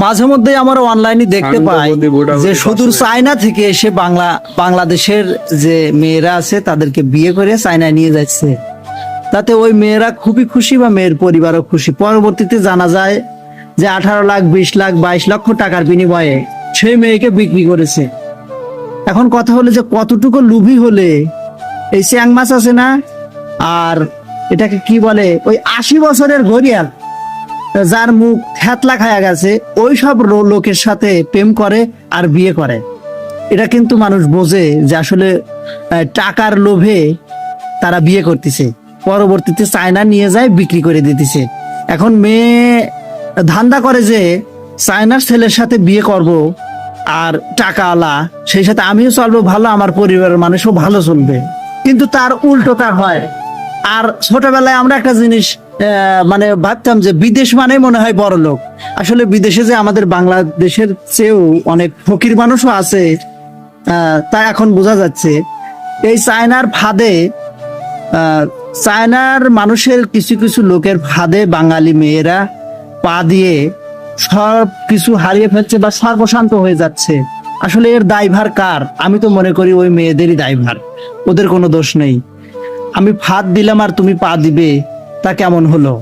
মাঝে মধ্যে আমরা অনলাইনে দেখতে পাই যে সুদূর চায়না থেকে এসে বাংলাদেশের যে মেয়েরা আছে তাদেরকে বিয়ে করে চায়নায় নিয়ে যাচ্ছে। তাতে ওই মেয়েরা খুবই খুশি বা মেয়ের পরিবারও খুশি। পরবর্তীতে জানা যায় যে 18 লাখ, 20 লাখ, 22 লক্ষ টাকার বিনিময়ে সেই মেয়েকে বিক্রি করেছে। এখন কথা হলো যে কতটুকু লোভী হলে এই চ্যাং মাছ আছে না, আর এটাকে কি বলে, ওই 80 বছরের ঘড়িয়াল যার মুখ থ্যাতলা খায়া গেছে, ওই সব লোকের সাথে প্রেম করে আর বিয়ে করে। এটা কিন্তু মানুষ বোঝে যে আসলে টাকার লোভে তারা বিয়ে করতেছে, পরবর্তীতে চায়না নিয়ে যায় বিক্রি করে দিতেছে। এখন মেয়ে ধান্দা করে যে চায়নার ছেলের সাথে বিয়ে করব আর টাকা আলা, সেই সাথে আমিও চলবো ভালো, আমার পরিবারের মানুষও ভালো চলবে। কিন্তু তার উল্টোটা হয়। আর ছোটবেলায় আমরা একটা জিনিস মানে ভাবতাম যে বিদেশ মানে মনে হয় বড় লোক। আসলে বিদেশে যে আমাদের বাংলাদেশের চেয়েও অনেক ফকির মানুষও আছে, তা এখন বোঝা যাচ্ছে। এই চায়নার ফাঁদে, চায়নার মানুষের কিছু কিছু লোকের ফাঁদে বাঙালি মেয়েরা পা দিয়ে সব কিছু হারিয়ে ফেলছে বা সর্বশান্ত হয়ে যাচ্ছে। আসলে এর দায়ভার কার? আমি তো মনে করি ওই মেয়েদেরই দায়ভার, ওদের কোনো দোষ নেই। আমি ফাঁদ দিলাম আর তুমি পা দিবে, তা কেমন হলো?